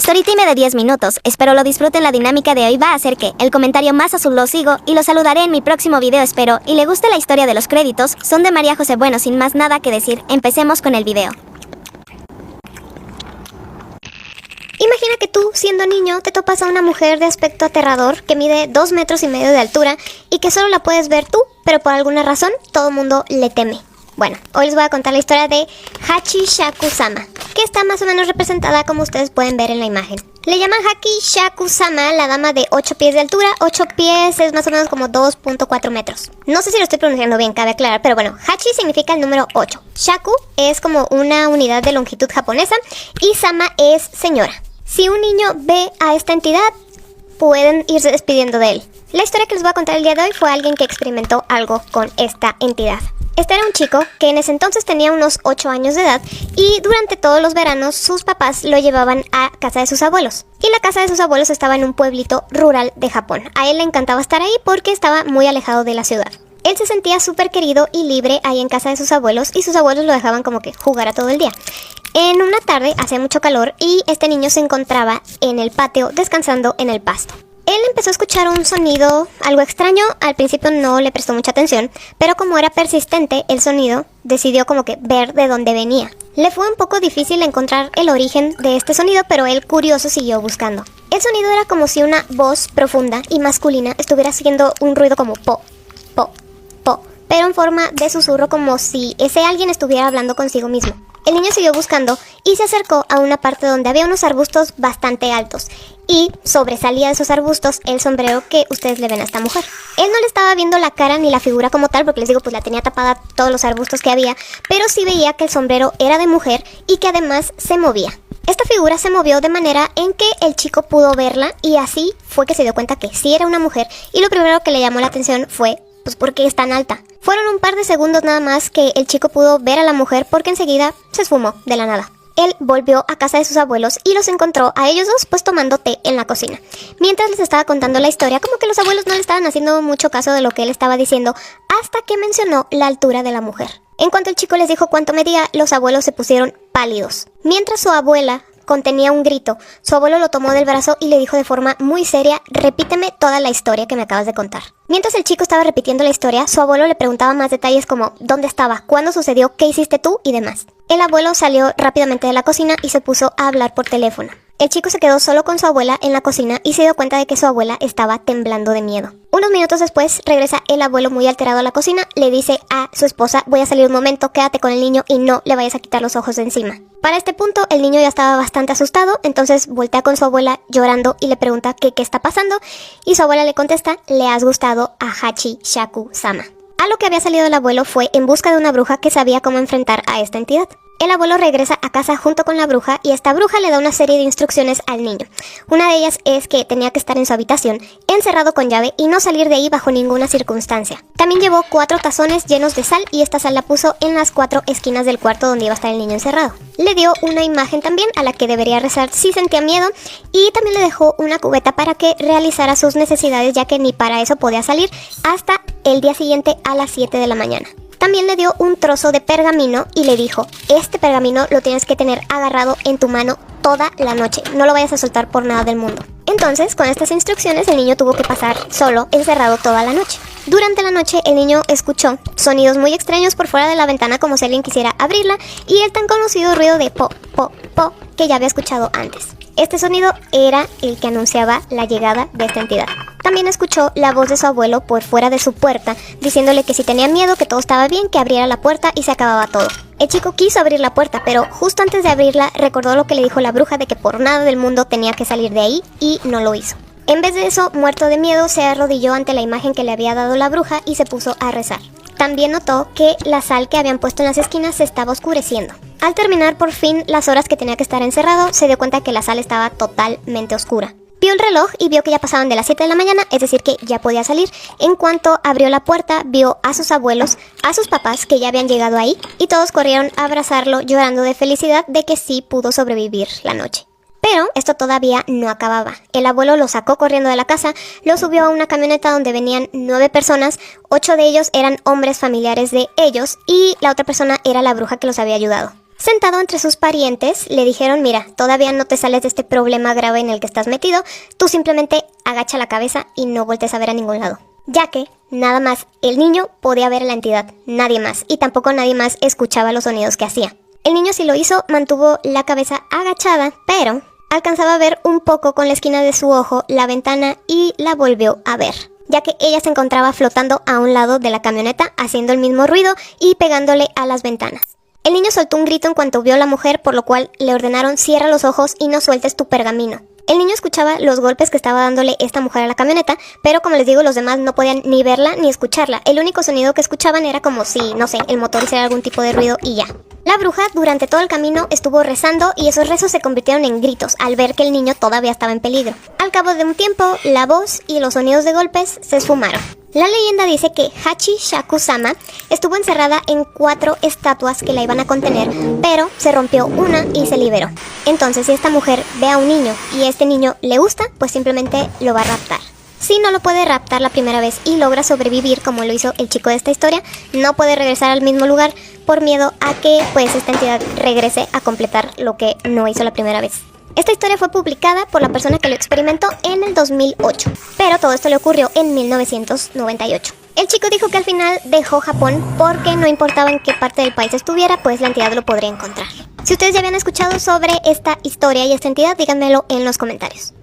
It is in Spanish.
Storytime de 10 minutos, espero lo disfruten. La dinámica de hoy va a ser que el comentario más azul lo sigo y lo saludaré en mi próximo video. Espero y le guste la historia de los créditos, son de María José. Bueno, sin más nada que decir, empecemos con el video. Imagina que tú, siendo niño, te topas a una mujer de aspecto aterrador que mide 2,5 metros de altura y que solo la puedes ver tú, pero por alguna razón todo el mundo le teme. Bueno, hoy les voy a contar la historia de Hachi Shaku Sama, que está más o menos representada como ustedes pueden ver en la imagen. Le llaman Hachi Shaku Sama, la dama de 8 pies de altura. 8 pies es más o menos como 2,4 metros. No sé si lo estoy pronunciando bien, cabe aclarar, pero bueno, Hachi significa el número 8. Shaku es como una unidad de longitud japonesa y Sama es señora. Si un niño ve a esta entidad, pueden irse despidiendo de él. La historia que les voy a contar el día de hoy fue alguien que experimentó algo con esta entidad. Este era un chico que en ese entonces tenía unos 8 años de edad y durante todos los veranos sus papás lo llevaban a casa de sus abuelos. Y la casa de sus abuelos estaba en un pueblito rural de Japón. A él le encantaba estar ahí porque estaba muy alejado de la ciudad. Él se sentía súper querido y libre ahí en casa de sus abuelos y sus abuelos lo dejaban como que jugara todo el día. En una tarde hacía mucho calor y este niño se encontraba en el patio descansando en el pasto. Él empezó a escuchar un sonido algo extraño. Al principio no le prestó mucha atención, pero como era persistente el sonido, decidió como que ver de dónde venía. Le fue un poco difícil encontrar el origen de este sonido, pero él curioso siguió buscando. El sonido era como si una voz profunda y masculina estuviera haciendo un ruido como po, po, po, pero en forma de susurro, como si ese alguien estuviera hablando consigo mismo. El niño siguió buscando y se acercó a una parte donde había unos arbustos bastante altos y sobresalía de esos arbustos el sombrero que ustedes le ven a esta mujer. Él no le estaba viendo la cara ni la figura como tal, porque les digo, pues la tenía tapada todos los arbustos que había, pero sí veía que el sombrero era de mujer y que además se movía. Esta figura se movió de manera en que el chico pudo verla y así fue que se dio cuenta que sí era una mujer, y lo primero que le llamó la atención fue, pues, ¿por qué es tan alta? Fueron un par de segundos nada más que el chico pudo ver a la mujer porque enseguida se esfumó de la nada. Él volvió a casa de sus abuelos y los encontró a ellos dos pues tomando té en la cocina. Mientras les estaba contando la historia, como que los abuelos no le estaban haciendo mucho caso de lo que él estaba diciendo, hasta que mencionó la altura de la mujer. En cuanto el chico les dijo cuánto medía, los abuelos se pusieron pálidos. Mientras su abuela contenía un grito, su abuelo lo tomó del brazo y le dijo de forma muy seria: repíteme toda la historia que me acabas de contar. Mientras el chico estaba repitiendo la historia, su abuelo le preguntaba más detalles como ¿dónde estaba? ¿Cuándo sucedió? ¿Qué hiciste tú? Y demás. El abuelo salió rápidamente de la cocina y se puso a hablar por teléfono. El chico se quedó solo con su abuela en la cocina y se dio cuenta de que su abuela estaba temblando de miedo. Unos minutos después regresa el abuelo muy alterado a la cocina, le dice a su esposa: voy a salir un momento, quédate con el niño y no le vayas a quitar los ojos de encima. Para este punto el niño ya estaba bastante asustado, entonces voltea con su abuela llorando y le pregunta qué está pasando, y su abuela le contesta: le has gustado a Hachi Shaku Sama. A lo que había salido el abuelo fue en busca de una bruja que sabía cómo enfrentar a esta entidad. El abuelo regresa a casa junto con la bruja y esta bruja le da una serie de instrucciones al niño. Una de ellas es que tenía que estar en su habitación, encerrado con llave y no salir de ahí bajo ninguna circunstancia. También llevó 4 tazones llenos de sal y esta sal la puso en las 4 esquinas del cuarto donde iba a estar el niño encerrado. Le dio una imagen también a la que debería rezar si sentía miedo y también le dejó una cubeta para que realizara sus necesidades, ya que ni para eso podía salir hasta el día siguiente a las 7 de la mañana. También le dio un trozo de pergamino y le dijo: este pergamino lo tienes que tener agarrado en tu mano toda la noche, no lo vayas a soltar por nada del mundo. Entonces, con estas instrucciones, el niño tuvo que pasar solo, encerrado toda la noche. Durante la noche, el niño escuchó sonidos muy extraños por fuera de la ventana, como si alguien quisiera abrirla, y el tan conocido ruido de po, po, po, que ya había escuchado antes. Este sonido era el que anunciaba la llegada de esta entidad. También escuchó la voz de su abuelo por fuera de su puerta, diciéndole que si tenía miedo, que todo estaba bien, que abriera la puerta y se acababa todo. El chico quiso abrir la puerta, pero justo antes de abrirla recordó lo que le dijo la bruja de que por nada del mundo tenía que salir de ahí, y no lo hizo. En vez de eso, muerto de miedo, se arrodilló ante la imagen que le había dado la bruja y se puso a rezar. También notó que la sal que habían puesto en las esquinas se estaba oscureciendo. Al terminar por fin las horas que tenía que estar encerrado, se dio cuenta que la sala estaba totalmente oscura. Vio el reloj y vio que ya pasaban de las 7 de la mañana, es decir que ya podía salir. En cuanto abrió la puerta, vio a sus abuelos, a sus papás que ya habían llegado ahí, y todos corrieron a abrazarlo llorando de felicidad de que sí pudo sobrevivir la noche. Pero esto todavía no acababa. El abuelo lo sacó corriendo de la casa, lo subió a una camioneta donde venían 9 personas, 8 de ellos eran hombres familiares de ellos y la otra persona era la bruja que los había ayudado. Sentado entre sus parientes, le dijeron, mira, todavía no te sales de este problema grave en el que estás metido, tú simplemente agacha la cabeza y no voltees a ver a ningún lado. Ya que, nada más, el niño podía ver a la entidad, nadie más, y tampoco nadie más escuchaba los sonidos que hacía. El niño, si lo hizo, mantuvo la cabeza agachada, pero alcanzaba a ver un poco con la esquina de su ojo la ventana y la volvió a ver, ya que ella se encontraba flotando a un lado de la camioneta, haciendo el mismo ruido y pegándole a las ventanas. El niño soltó un grito en cuanto vio a la mujer, por lo cual le ordenaron cierra los ojos y no sueltes tu pergamino. El niño escuchaba los golpes que estaba dándole esta mujer a la camioneta, pero como les digo, los demás no podían ni verla ni escucharla. El único sonido que escuchaban era como si, no sé, el motor hiciera algún tipo de ruido y ya. La bruja durante todo el camino estuvo rezando y esos rezos se convirtieron en gritos al ver que el niño todavía estaba en peligro. Al cabo de un tiempo, la voz y los sonidos de golpes se esfumaron. La leyenda dice que Hachi Shaku-sama estuvo encerrada en 4 estatuas que la iban a contener, pero se rompió una y se liberó. Entonces, si esta mujer ve a un niño y este niño le gusta, pues simplemente lo va a raptar. Si no lo puede raptar la primera vez y logra sobrevivir como lo hizo el chico de esta historia, no puede regresar al mismo lugar por miedo a que pues esta entidad regrese a completar lo que no hizo la primera vez. Esta historia fue publicada por la persona que lo experimentó en el 2008, pero todo esto le ocurrió en 1998. El chico dijo que al final dejó Japón porque no importaba en qué parte del país estuviera, pues la entidad lo podría encontrar. Si ustedes ya habían escuchado sobre esta historia y esta entidad, díganmelo en los comentarios.